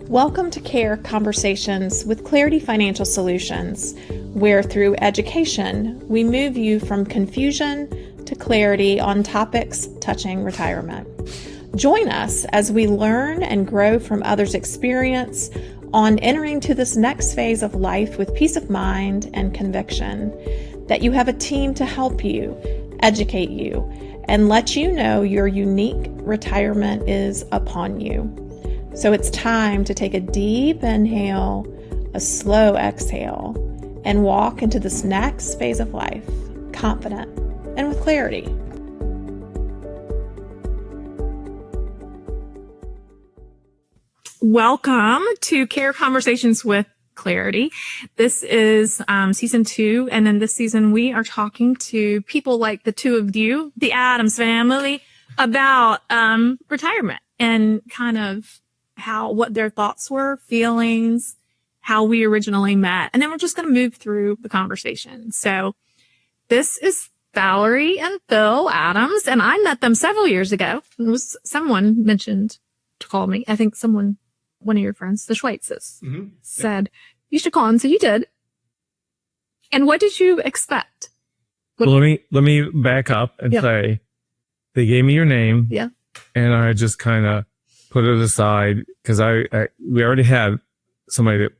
Welcome to CARE Conversations with Clarity Financial Solutions, where through education, we move you from confusion to clarity on topics touching retirement. Join us as we learn and grow from others' experience on entering to this next phase of life with peace of mind and conviction that you have a team to help you, educate you, and let you know your unique retirement is upon you. So it's time to take a deep inhale, a slow exhale, and walk into this next phase of life, confident and with clarity. Welcome to CARE Conversations with Clarity. This is season 2, and in this season we are talking to people like the two of you, the Adams family, about retirement and kind of what their thoughts were, feelings, how we originally met. And then we're just going to move through the conversation. So this is Valerie and Phil Adams, and I met them several years ago. It was someone mentioned to call me. I think one of your friends, the Schweitzes, said, you should call him. So you did. And what did you expect? Well, let me back up and say, they gave me your name. Yeah. And I just kind of put it aside because we already had somebody that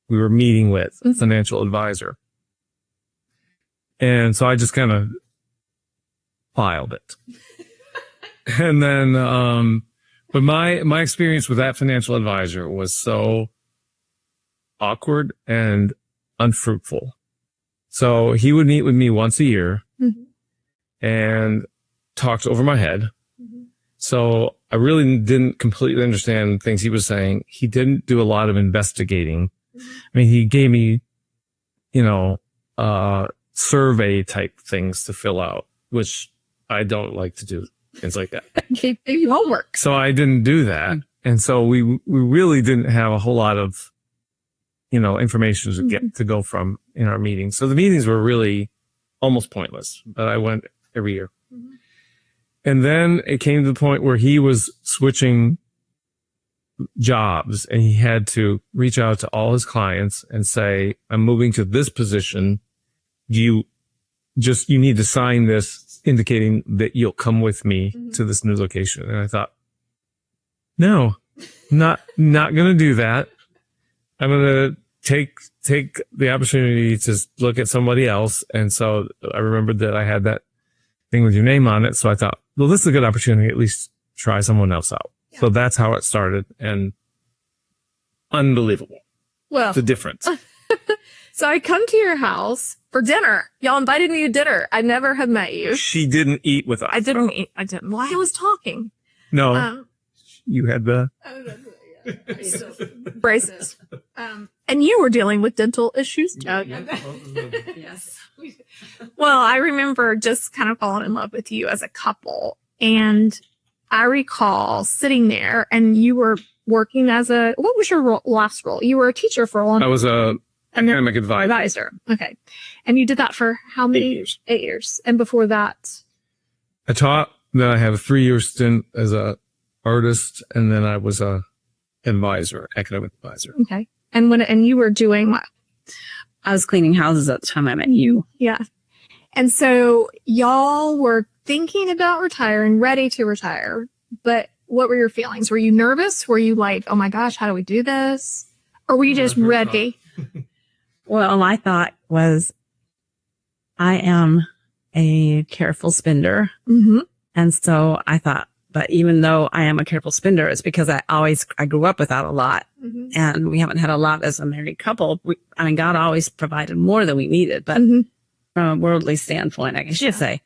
we were meeting with, a financial advisor. And so I just kind of filed it. And then, but my experience with that financial advisor was so awkward and unfruitful. So he would meet with me once a year and talked over my head. So I really didn't completely understand things he was saying. He didn't do a lot of investigating. I mean, he gave me, survey type things to fill out, which I don't like to do, things like that. Gave you homework. So I didn't do that. And so we really didn't have a whole lot of, information to go from in our meetings. So the meetings were really almost pointless, but I went every year. And then it came to the point where he was switching jobs and he had to reach out to all his clients and say, I'm moving to this position. You need to sign this indicating that you'll come with me to this new location. And I thought, no, not going to do that. I'm going to take the opportunity to look at somebody else. And so I remembered that I had that thing with your name on it. So I thought, well, this is a good opportunity, at least try someone else out. Yeah. So that's how it started, and unbelievable. Well, the difference. So I come to your house for dinner. Y'all invited me to dinner. I never have met you. She didn't eat with us. I didn't eat. Well, I was talking. No, you had the braces. And you were dealing with dental issues too. Yes. Well, I remember just kind of falling in love with you as a couple. And I recall sitting there and you were working as what was your last role? You were a teacher for a long time. I was an academic advisor. Okay. And you did that for how many 8 years? 8 years. And before that? I taught, then I had a 3-year stint as a artist, and then I was a academic advisor. Okay. And you were doing what? I was cleaning houses at the time I met you. Yeah. And so y'all were thinking about retiring, ready to retire. But what were your feelings? Were you nervous? Were you like, oh my gosh, how do we do this? Or were you just ready? Well, my thought was, I am a careful spender. And so I thought, but even though I am a careful spender, it's because I grew up without a lot. And we haven't had a lot as a married couple. God always provided more than we needed, but from a worldly standpoint, I guess you should say.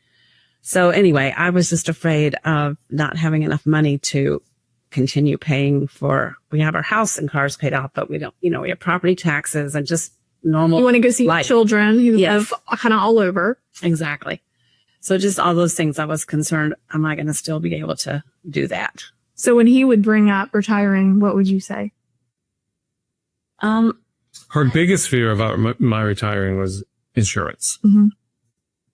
So anyway, I was just afraid of not having enough money to continue paying we have our house and cars paid off, but we don't, we have property taxes and just normal. You want to go see life. Children who live kind of all over. Exactly. So just all those things, I was concerned, am I going to still be able to do that? So when he would bring up retiring, what would you say? Her biggest fear about my retiring was insurance.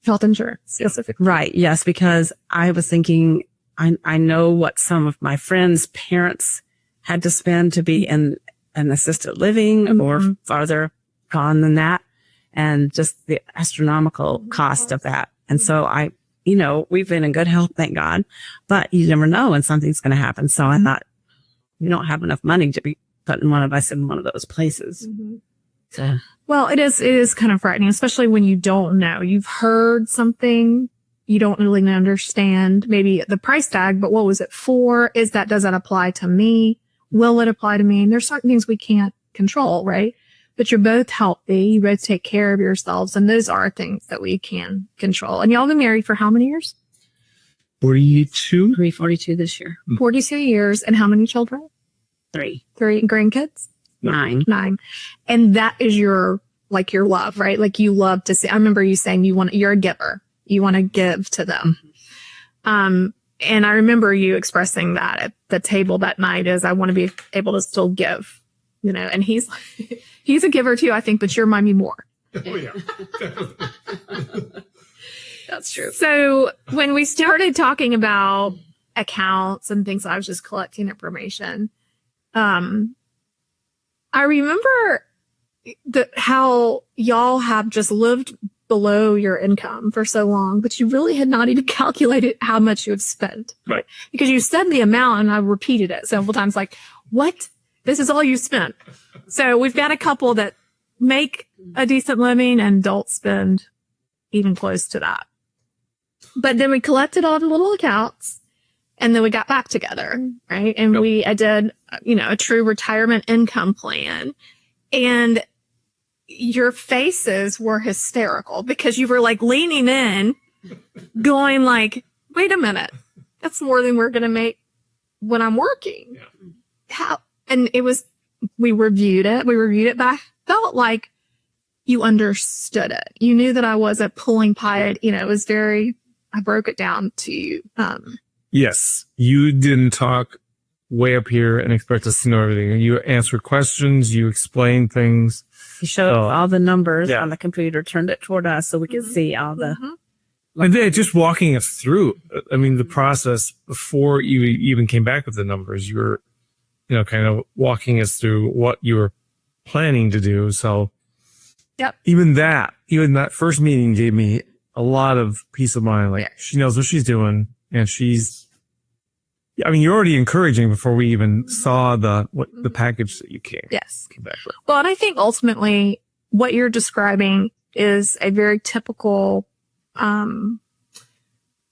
Health insurance, specifically. Right. Yes. Because I was thinking, I know what some of my friends' parents had to spend to be in an assisted living or farther on than that, and just the astronomical cost of that. And so we've been in good health, thank God, but you never know when something's going to happen. So I thought, we don't have enough money to be putting one of us in one of those places. So. Well, it is kind of frightening, especially when you don't know. You've heard something, you don't really understand maybe the price tag, but what was it for? Does that apply to me? Will it apply to me? And there's certain things we can't control, right? But you're both healthy. You both take care of yourselves. And those are things that we can control. And y'all been married for how many years? 42? 42 this year. 42 years. And how many children? 3. 3 grandkids? 9. 9. And that is your love, right? Like you love to see. I remember you saying you're a giver. You want to give to them. And I remember you expressing that at the table that night is I want to be able to still give, and he's a giver too, I think, but you remind me more. Oh, yeah. That's true. So when we started talking about accounts and things, I was just collecting information. I remember how y'all have just lived below your income for so long, but you really had not even calculated how much you have spent. Right. Because you said the amount and I repeated it several times, like, what? This is all you spent. So we've got a couple that make a decent living and don't spend even close to that. But then we collected all the little accounts and then we got back together, right? And I did, a true retirement income plan. And your faces were hysterical because you were like leaning in, going like, wait a minute, that's more than we're going to make when I'm working. Yeah. How? And we reviewed it, but I felt like you understood it. You knew that I wasn't pulling pie. It was I broke it down to you. Yes. You didn't talk way up here and expect us to know everything. You answered questions, you explained things. He showed all the numbers on the computer, turned it toward us so we could see all the. And then just walking us through, the process before you even came back with the numbers, you were, kind of walking us through what you were planning to do. So even that first meeting gave me a lot of peace of mind. Like she knows what she's doing and you're already encouraging before we even saw the package that you came back with. Well, and I think ultimately what you're describing is a very typical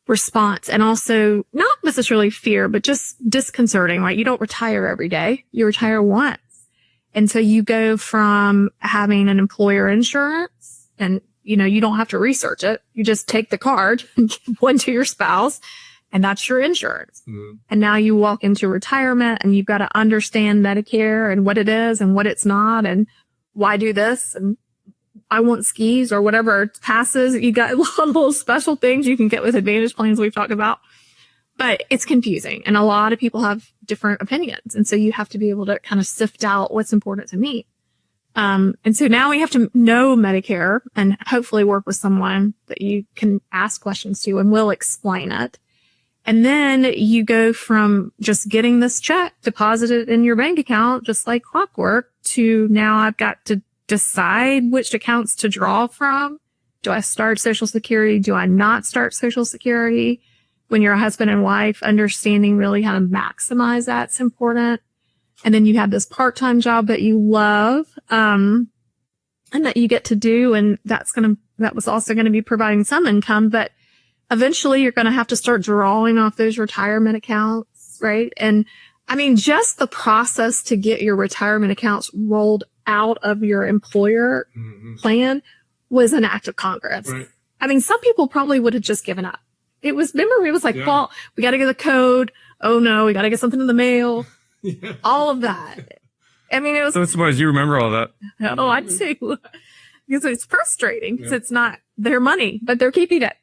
response, and also not necessarily fear, but just disconcerting, right? You don't retire every day. You retire once. And so you go from having an employer insurance and, you don't have to research it. You just take the card and give one to your spouse. And that's your insurance. And now you walk into retirement and you've got to understand Medicare and what it is and what it's not and why do this and I want skis or whatever passes. You got a lot of little special things you can get with Advantage plans we've talked about. But it's confusing and a lot of people have different opinions. And so you have to be able to kind of sift out what's important to me. And so now we have to know Medicare and hopefully work with someone that you can ask questions to and will explain it. And then you go from just getting this check deposited in your bank account, just like clockwork, to now I've got to decide which accounts to draw from. Do I start Social Security? Do I not start Social Security? When you're a husband and wife, understanding really how to maximize that's important. And then you have this part-time job that you love, and that you get to do. And that was also going to be providing some income, but eventually you're going to have to start drawing off those retirement accounts, right? And just the process to get your retirement accounts rolled out of your employer plan was an act of Congress. Right. Some people probably would have just given up. It was like, well, we got to get the code. Oh no, we got to get something in the mail. All of that. It was. So I'm surprised you remember all that. Oh, I'd say because it's frustrating because it's not their money, but they're keeping it.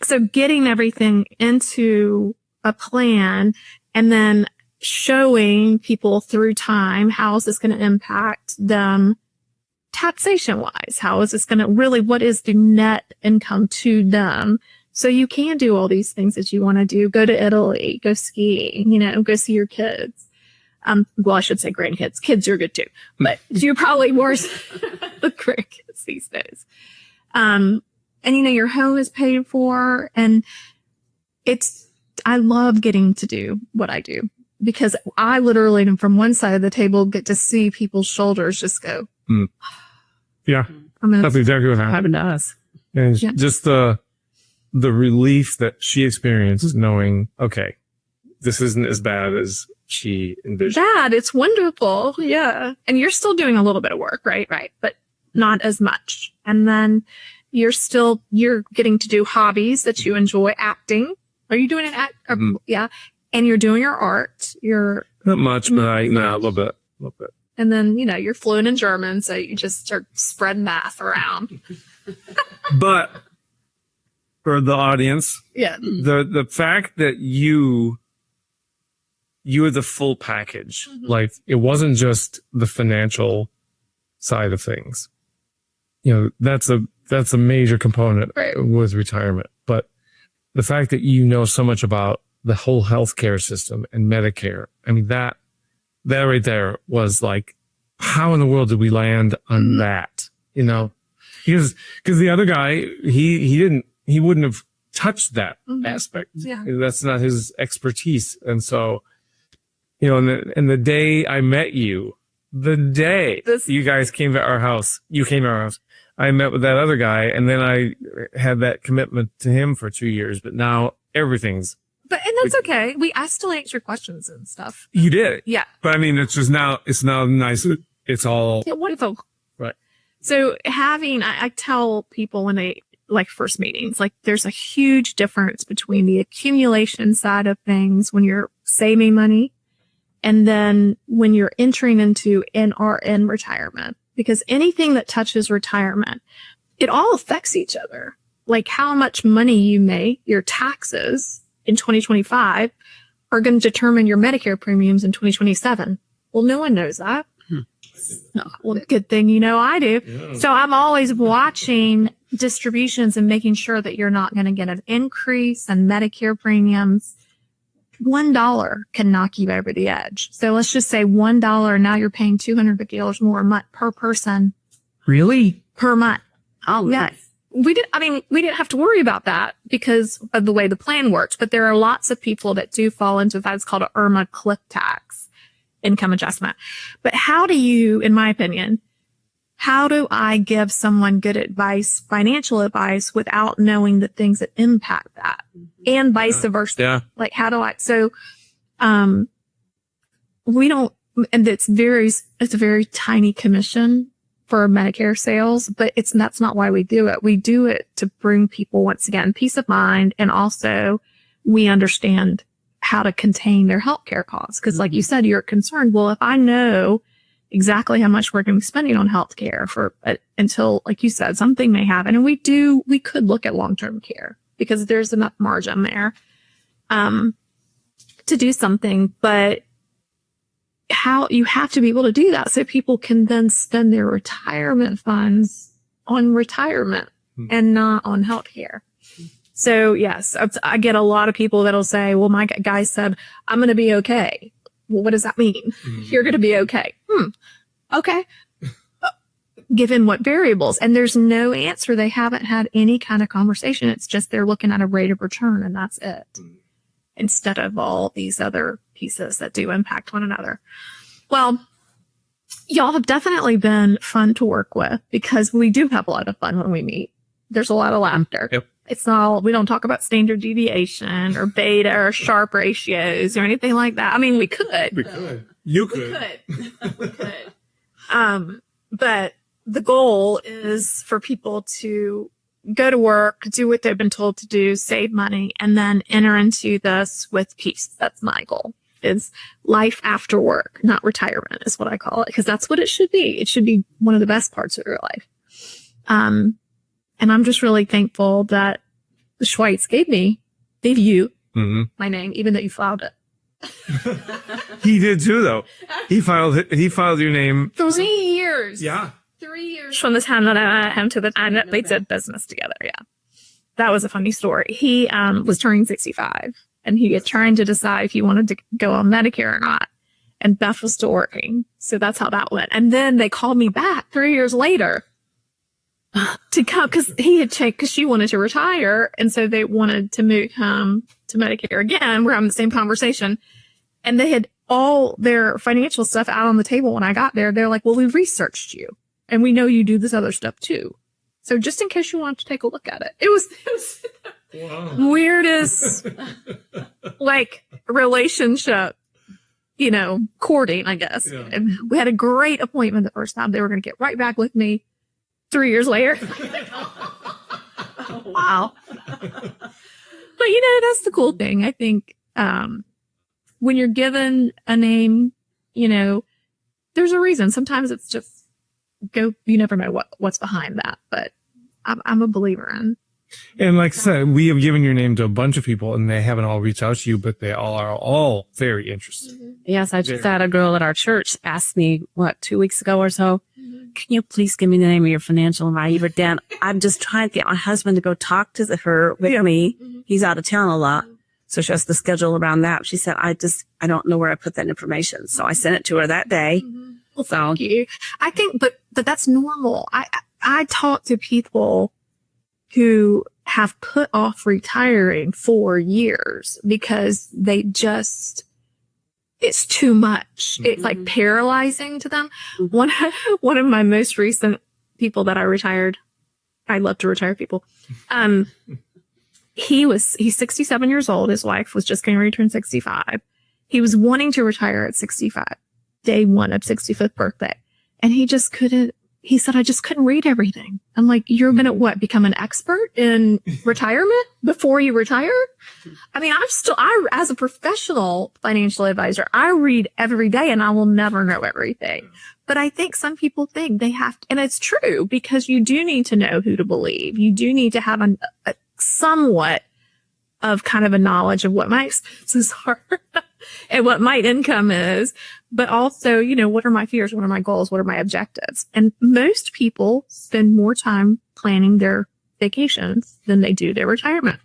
So getting everything into a plan and then showing people through time, how is this going to impact them taxation wise? How is this going to what is the net income to them So you can do all these things that you want to do. Go to Italy, go skiing, you know, go see your kids. Well, I should say grandkids. Kids are good too, but you're probably more the grandkids these days. And you know, your home is paid for, and I love getting to do what I do because I literally from one side of the table get to see people's shoulders just go. Yeah. That's exactly what happened to us. And just the relief that she experienced knowing, okay, this isn't as bad as she envisioned. It's wonderful. Yeah. And you're still doing a little bit of work, right? Right. But not as much. And then you're getting to do hobbies that you enjoy. Acting. Are you doing an act? Yeah. And you're doing your art. You're not much, but a little bit. And then, you know, you're fluent in German. So you just start spreading math around. But for the audience, the fact that you were the full package, like it wasn't just the financial side of things. You know, that's a major component with retirement. But the fact that you know so much about the whole healthcare system and Medicare, I mean, that right there was like, how in the world did we land on that? You know, because the other guy, he wouldn't have touched that aspect. Yeah. That's not his expertise. And so, you know, and the day I met you, you guys came to our house, I met with that other guy, and then I had that commitment to him for 2 years, but now everything's. And that's okay. I still answer questions and stuff. You did. Yeah. But I mean, it's now nice. It's all. Yeah, wonderful. Right. So I tell people when they, like first meetings, like there's a huge difference between the accumulation side of things when you're saving money and then when you're entering into NRN retirement, because anything that touches retirement, it all affects each other. Like how much money you make, your taxes in 2025 are going to determine your Medicare premiums in 2027. Well, no one knows that. Well, good thing you know I do. Yeah. So I'm always watching distributions and making sure that you're not going to get an increase in Medicare premiums. $1 can knock you over the edge. So let's just say $1. Now you're paying $250 more a month per person. Really? Per month. Oh, yeah. Nice. We didn't have to worry about that because of the way the plan works. But there are lots of people that do fall into that's called an IRMA cliff tax, income adjustment. But how do you, in my opinion, how do I give someone good advice, financial advice, without knowing the things that impact that, and vice versa? Yeah. Like, how do I? So, we don't, and it's a very tiny commission for Medicare sales, but that's not why we do it. We do it to bring people, once again, peace of mind, and also we understand how to contain their healthcare costs. Because, like you said, you're concerned. Well, if I know exactly how much we're going to be spending on healthcare until, like you said, something may happen, and we could look at long-term care because there's enough margin there to do something, but how you have to be able to do that so people can then spend their retirement funds on retirement and not on healthcare. So yes, I get a lot of people that'll say, well, my guy said, I'm going to be okay. Well, what does that mean? You're going to be okay. Okay. Given what variables? And there's no answer. They haven't had any kind of conversation. It's just they're looking at a rate of return and that's it. Instead of all these other pieces that do impact one another. Well, y'all have definitely been fun to work with because we do have a lot of fun when we meet. There's a lot of laughter. Yep. It's not, we don't talk about standard deviation or beta or Sharpe ratios or anything like that. I mean, we could. We could. You could. We could. But the goal is for people to go to work, do what they've been told to do, save money, and then enter into this with peace. That's my goal, is life after work, not retirement is what I call it, because that's what it should be. It should be one of the best parts of your life. And I'm just really thankful that the Schweitz gave you my name, even though you filed it. He did too, though. He filed your name. 3 years. Yeah. 3 years from the time that I met him to the time that we did business together. Yeah. that was a funny story. He was turning 65 and he was trying to decide if he wanted to go on Medicare or not. And Beth was still working. So that's how that went. And then they called me back 3 years later to come because he had checked because she wanted to retire. And so they wanted to move him to Medicare again. We're having the same conversation. And they had all their financial stuff out on the table when I got there. They're like, well, we've researched you and we know you do this other stuff too. So just in case you want to take a look at it, it was wow. Weirdest, like relationship, courting, I guess. Yeah. And we had a great appointment the first time. They were going to get right back with me 3 years later. Wow. But that's the cool thing. I think, when you're given a name, there's a reason. Sometimes it's just you never know what's behind that, but I'm a believer in. And like I said, we have given your name to a bunch of people and they haven't all reached out to you, but they all are very interested. Mm-hmm. Yes. I just had a girl at our church ask me 2 weeks ago or so, can you please give me the name of your financial advisor? Dan, I'm just trying to get my husband to go talk to her with me. Mm-hmm. He's out of town a lot. So she has to schedule around that. She said, I don't know where I put that information. So I sent it to her that day. Mm-hmm. Well, thank you. I think, but that's normal. I talk to people who have put off retiring for years because it's too much. Mm-hmm. It's like paralyzing to them. Mm-hmm. One of my most recent people that I retired, I love to retire people. He's 67 years old. His wife was just getting ready to turn 65. He was wanting to retire at 65, day one of 65th birthday. And he just couldn't, he said, I just couldn't read everything. I'm like, you're going to become an expert in retirement before you retire? I mean, as a professional financial advisor, I read every day and I will never know everything. But I think some people think they have to, and it's true because you do need to know who to believe. You do need to have a somewhat of kind of a knowledge of what my expenses are and what my income is, but also, what are my fears? What are my goals? What are my objectives? And most people spend more time planning their vacations than they do their retirement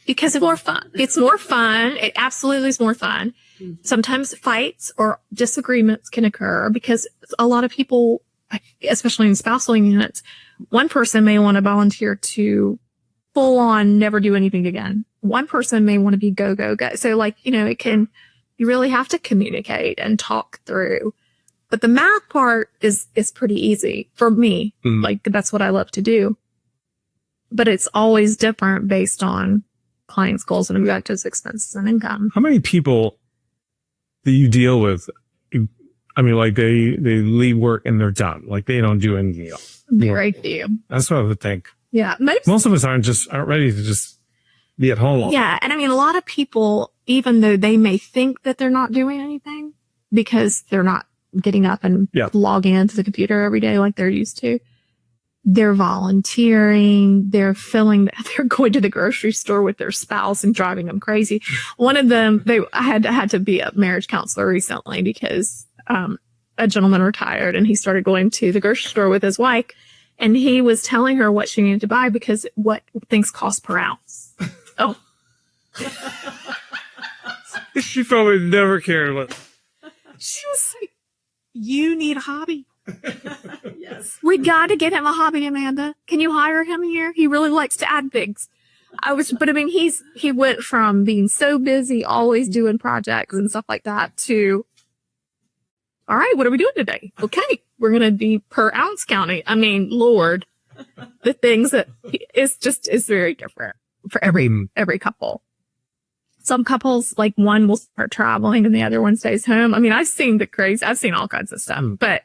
because it's more fun. It's more fun. It absolutely is more fun. Sometimes fights or disagreements can occur because a lot of people, especially in spousal units, one person may want to volunteer to full on never do anything again. One person may want to be go. So you really have to communicate and talk through. But the math part is pretty easy for me. Mm. Like that's what I love to do. But it's always different based on clients' goals and objectives, expenses, and income. How many people that you deal with? I mean, like they leave work and they're done. Like they don't do anything else. Very few. That's what I would think. Yeah. Most of us aren't ready to just be at home. Yeah. And I mean, a lot of people, even though they may think that they're not doing anything because they're not getting up and logging into the computer every day like they're used to, they're volunteering, they're going to the grocery store with their spouse and driving them crazy. One of them, I had to be a marriage counselor recently because, a gentleman retired and he started going to the grocery store with his wife. And he was telling her what she needed to buy because what things cost per ounce. Oh. She probably never cared. She was like, you need a hobby. Yes. We got to get him a hobby, Amanda. Can you hire him here? He really likes to add things. He went from being so busy, always doing projects and stuff like that to, all right, what are we doing today? Okay. We're going to be per ounce counting. I mean, Lord, the things that is very different for every couple. Some couples, like one will start traveling and the other one stays home. I mean, I've seen all kinds of stuff, but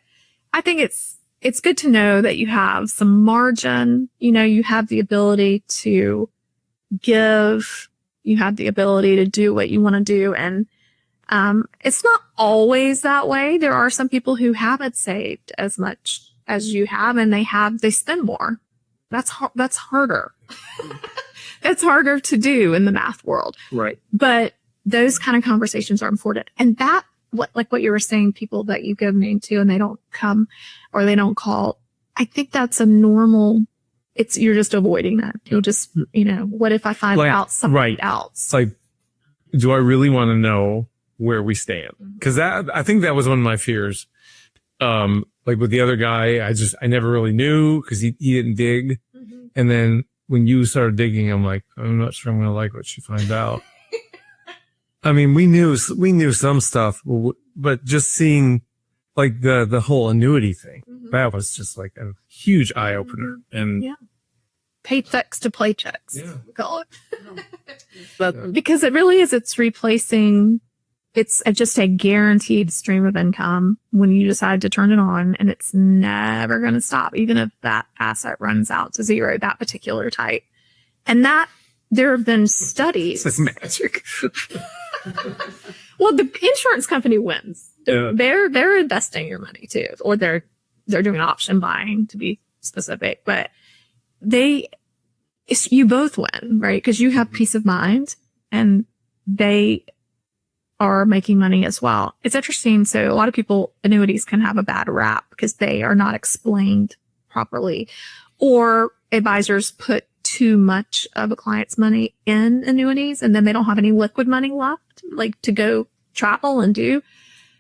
I think it's good to know that you have some margin, you have the ability to give, you have the ability to do what you want to do. And it's not always that way. There are some people who haven't saved as much as you have and they spend more. That's harder. It's harder to do in the math world. Right. But those kind of conversations are important. And what you were saying, people that you give name to and they don't come or they don't call, I think that's a normal you're just avoiding that. You'll just, what if I find out something else? It's like, do I really want to know where we stand? Because I think that was one of my fears. Like with the other guy, I never really knew because he didn't dig. Mm-hmm. And then when you started digging, I'm like, I'm not sure I'm going to like what you find out. I mean, we knew some stuff, but just seeing like the whole annuity thing, that was just like a huge eye opener. And paychecks to playchecks, we call it. But because it really is, it's replacing, it's just a guaranteed stream of income when you decide to turn it on, and it's never going to stop, even if that asset runs out to zero, that particular type. And that there have been studies. It's magic. Well, the insurance company wins. They're investing your money too, or they're doing option buying to be specific, but you both win, right? Because you have peace of mind and they are making money as well. It's interesting. So a lot of people, annuities can have a bad rap because they are not explained properly, or advisors put too much of a client's money in annuities and then they don't have any liquid money left, like to go travel and do.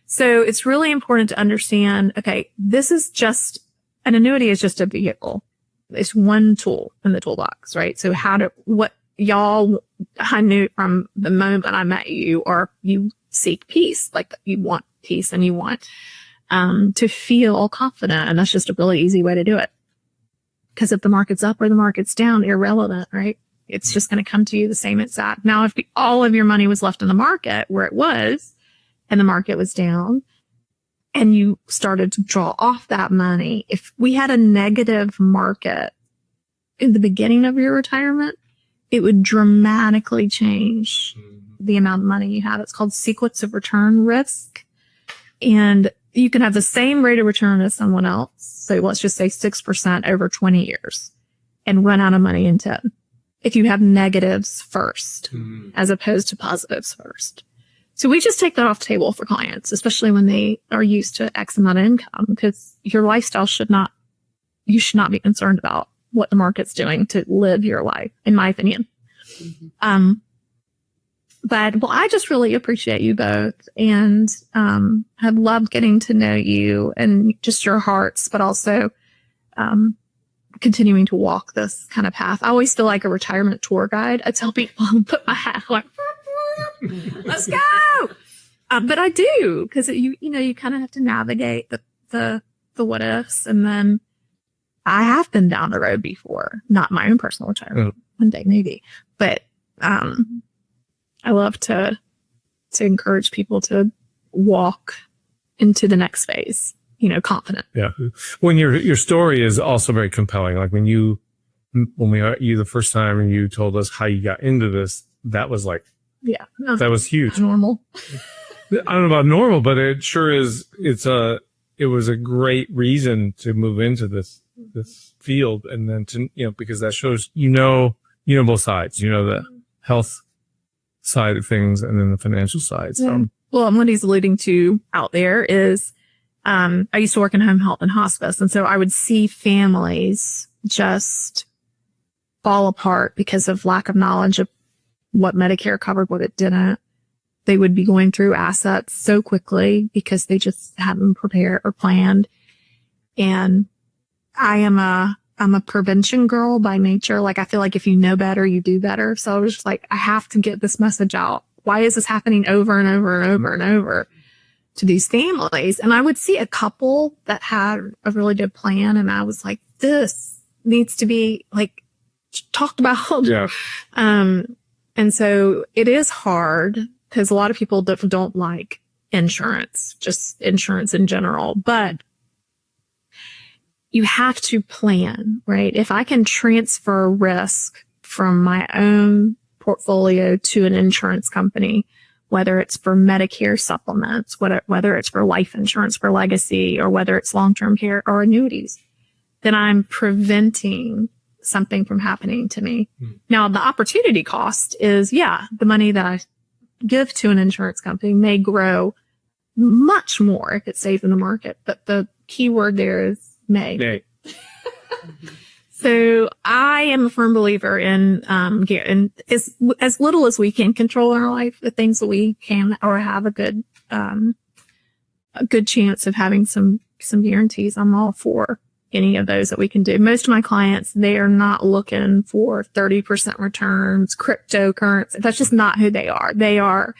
So it's really important to understand, okay, an annuity is just a vehicle. It's one tool in the toolbox, right? So I knew from the moment I met you, or you seek peace, like you want peace and you want to feel confident. And that's just a really easy way to do it. Because if the market's up or the market's down, irrelevant, right? It's just going to come to you the same exact. Now, if all of your money was left in the market where it was, and the market was down, and you started to draw off that money, if we had a negative market in the beginning of your retirement, it would dramatically change the amount of money you have. It's called sequence of return risk. And you can have the same rate of return as someone else. So let's just say 6% over 20 years and run out of money in 10. If you have negatives first, as opposed to positives first. So we just take that off the table for clients, especially when they are used to X amount of income, because your lifestyle you should not be concerned about what the market's doing to live your life, in my opinion. But I just really appreciate you both, and have loved getting to know you and just your hearts, but also continuing to walk this kind of path. I always feel like a retirement tour guide. I tell people, put my hat like, let's go. But I do, because you kind of have to navigate the what ifs, and then I have been down the road before, not my own personal retirement, one day maybe, but I love to encourage people to walk into the next phase, confident. Yeah. When your story is also very compelling. Like when we met you the first time and you told us how you got into this, that was like, that was huge. Normal. I don't know about normal, but it sure is. It was a great reason to move into this field. And then because that shows, both sides, the health side of things and then the financial side. So. Well, what he's alluding to out there is, I used to work in home health and hospice. And so I would see families just fall apart because of lack of knowledge of what Medicare covered, what it didn't. They would be going through assets so quickly because they just hadn't prepared or planned. And I'm a prevention girl by nature. Like, I feel like if you know better, you do better. So I was just like, I have to get this message out. Why is this happening over and over and over and over to these families? And I would see a couple that had a really good plan. And I was like, this needs to be like talked about. Yeah. And so it is hard because a lot of people don't like insurance, just insurance in general, but you have to plan, right? If I can transfer risk from my own portfolio to an insurance company, whether it's for Medicare supplements, whether it's for life insurance for legacy, or whether it's long-term care or annuities, then I'm preventing something from happening to me. Now, the opportunity cost is, the money that I give to an insurance company may grow much more if it stays in the market. But the key word there is may. So I am a firm believer in as little as we can control in our life, the things that we can or have a good chance of having some guarantees. I'm all for any of those that we can do. Most of my clients, they are not looking for 30% returns, cryptocurrency. That's just not who they are. They are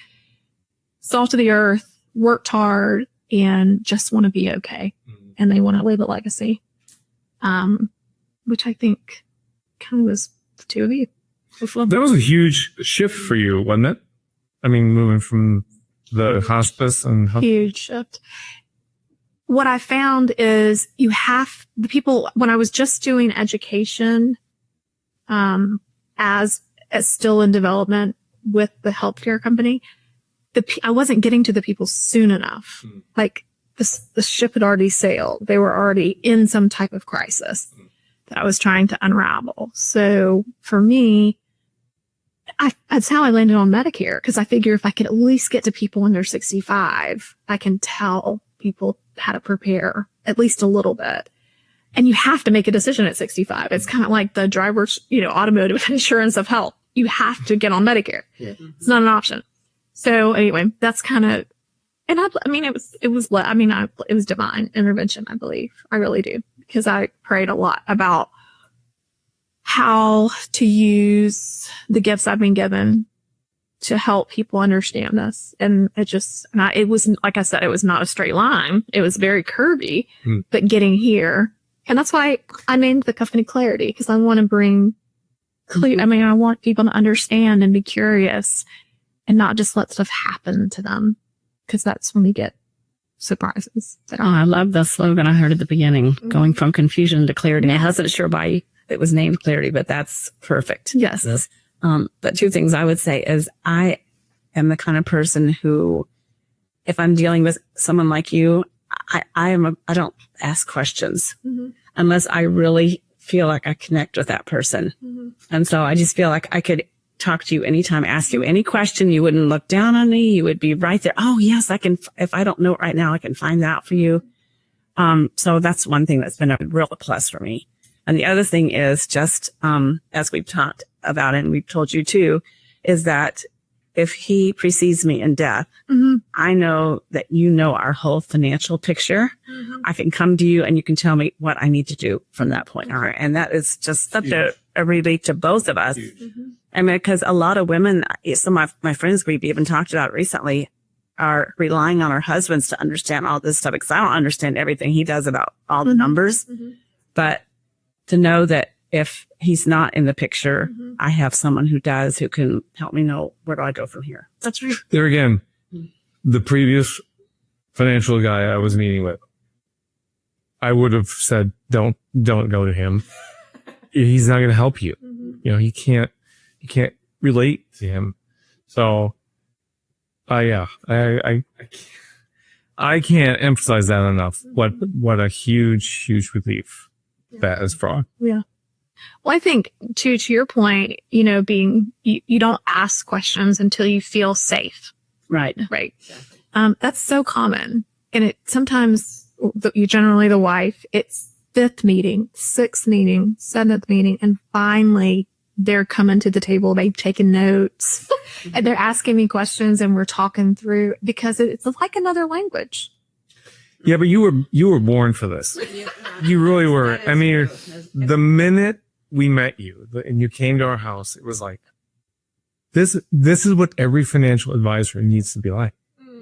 salt of the earth, worked hard, and just want to be okay. And they want to leave a legacy. Which I think kind of was the two of you. That was a huge shift for you, wasn't it? I mean, moving from the hospice and huge shift. What I found is the people, when I was just doing education, as still in development with the healthcare company, I wasn't getting to the people soon enough. Like the ship had already sailed. They were already in some type of crisis that I was trying to unravel. So for me, that's how I landed on Medicare, because I figure if I could at least get to people under 65, I can tell people how to prepare at least a little bit. And you have to make a decision at 65. It's kind of like the driver's, automotive insurance of health. You have to get on Medicare. Yeah. It's not an option. So anyway, that's kind of, and it was divine intervention, I believe. I really do, because I prayed a lot about how to use the gifts I've been given to help people understand this. And it was, like I said, it was not a straight line. It was very curvy, but getting here. And that's why I named the company Clarity, because I want to bring I want people to understand and be curious and not just let stuff happen to them, because that's when we get surprises. Oh, I love the slogan I heard at the beginning, going from confusion to clarity. I wasn't sure why it was named Clarity, but that's perfect. Yes. But two things I would say is I am the kind of person who, if I'm dealing with someone like you, I don't ask questions unless I really feel like I connect with that person. And so I just feel like I could talk to you anytime, ask you any question. You wouldn't look down on me. You would be right there. Oh, yes, I can. If I don't know it right now, I can find that out for you. So that's one thing that's been a real plus for me. And the other thing is just, as we've talked about it, and we've told you too, is that if he precedes me in death, I know that you know our whole financial picture. I can come to you and you can tell me what I need to do from that point on. And that is just such a relief to both of us. I mean, because a lot of women, some of my friends we've even talked about recently, are relying on our husbands to understand all this stuff, because I don't understand everything he does about all the numbers. But to know that if he's not in the picture, I have someone who does, who can help me know where do I go from here. That's right. There again, the previous financial guy I was meeting with, I would have said, don't go to him. He's not going to help you. You can't relate to him. So, I can't emphasize that enough. What a huge relief that is for. Yeah. Well, I think to your point, you don't ask questions until you feel safe. Right. Right. That's so common. And it sometimes you generally the wife, it's 5th meeting, 6th meeting, 7th meeting. And finally they're coming to the table. They've taken notes and they're asking me questions and we're talking through, because it's like another language. Yeah, but you were born for this. You really were. I mean, the minute we met you and you came to our house, it was like, this is what every financial advisor needs to be like,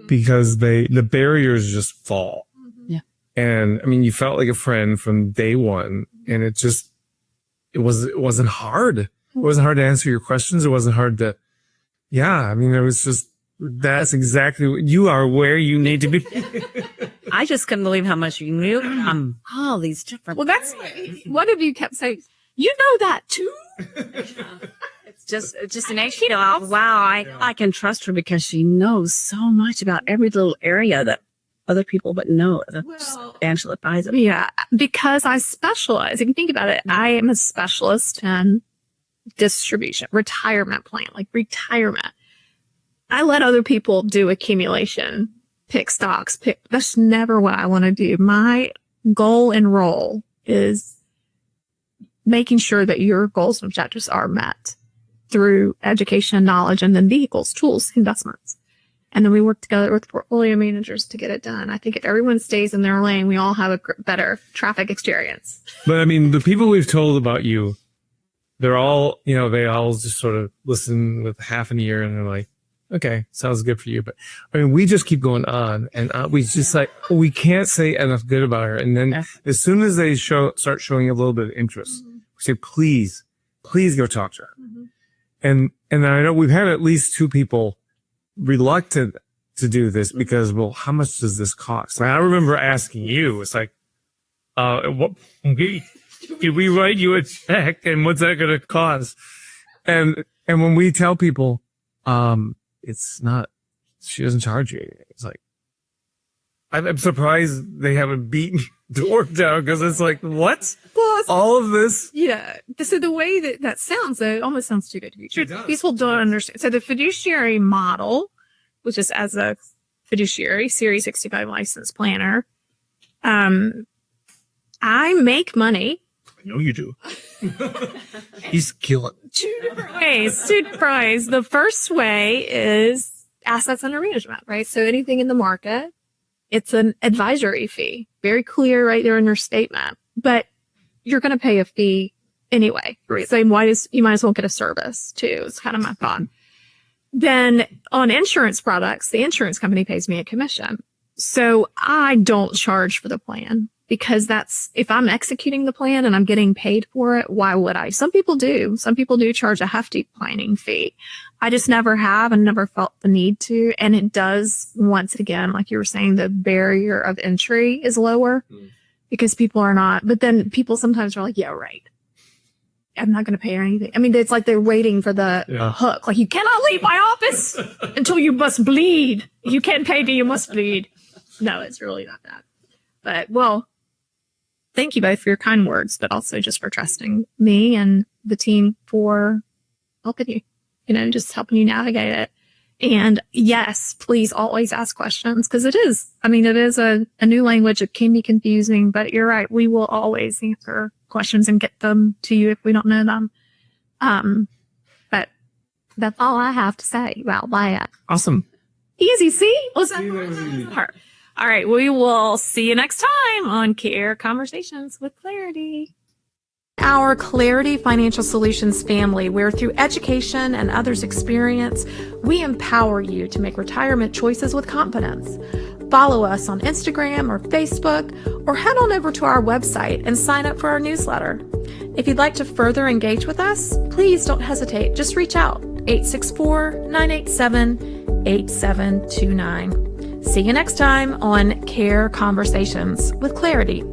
because the barriers just fall. Yeah. And I mean, you felt like a friend from day one, and it wasn't hard. It wasn't hard to answer your questions. It wasn't hard to, it was just, that's exactly what you are, where you need to be. I just couldn't believe how much you knew all these different. Well, that's one of you kept saying, you know that too. It's just an issue. Wow, I can trust her because she knows so much about every little area that other people but know. Financial advisor. Yeah, because I specialize. If you think about it, I am a specialist in distribution, retirement plan, like retirement. I let other people do accumulation, pick stocks, that's never what I want to do. My goal and role is making sure that your goals and objectives are met through education, knowledge, and then vehicles, tools, investments. And then we work together with portfolio managers to get it done. I think if everyone stays in their lane, we all have a better traffic experience. But I mean, the people we've told about you, they're all, you know, they all just sort of listen with half an ear and they're like, okay, sounds good for you. But I mean, we just keep going on and we just like, we can't say enough good about her. And then as soon as they start showing a little bit of interest, we say, please go talk to her. And I know we've had at least 2 people reluctant to do this because, well, how much does this cost? Like, I remember asking you, it's like, what, can we write you a check and what's that going to cost? And when we tell people, it's not, she doesn't charge you. It's like, I'm surprised they haven't beaten the work down because it's like, what? Well, all of this? Yeah. So the way that sounds, though, it almost sounds too good to be true. People don't understand. So the fiduciary model, which is as a fiduciary, Series 65 licensed planner, I make money. I know you do. He's killing. 2 different ways. 2 different ways. The first way is assets under management, right? So anything in the market, it's an advisory fee. Very clear right there in your statement. But you're going to pay a fee anyway. Right. So you might as well get a service too. It's kind of my thought. Then on insurance products, the insurance company pays me a commission. So I don't charge for the plan because if I'm executing the plan and I'm getting paid for it, why would I? Some people do. Some people do charge a hefty planning fee. I just never have and never felt the need to. And it does, once again, like you were saying, the barrier of entry is lower because people are not. But then people sometimes are like, yeah, right. I'm not going to pay her anything. I mean, it's like they're waiting for the hook. Like, you cannot leave my office until you must bleed. You can't pay me, you must bleed. No, it's really not that. But, well, thank you both for your kind words, but also just for trusting me and the team for helping you, just helping you navigate it. And yes, please always ask questions because it is a new language. It can be confusing, but you're right. We will always answer questions and get them to you if we don't know them. But that's all I have to say about that. Awesome. Easy. See? Was that part? All right. We will see you next time on Care Conversations with Clarity. Our Clarity Financial Solutions family, where through education and others' experience, we empower you to make retirement choices with confidence. Follow us on Instagram or Facebook, or head on over to our website and sign up for our newsletter. If you'd like to further engage with us, please don't hesitate. Just reach out, 864-987-8729. See you next time on Care Conversations with Clarity.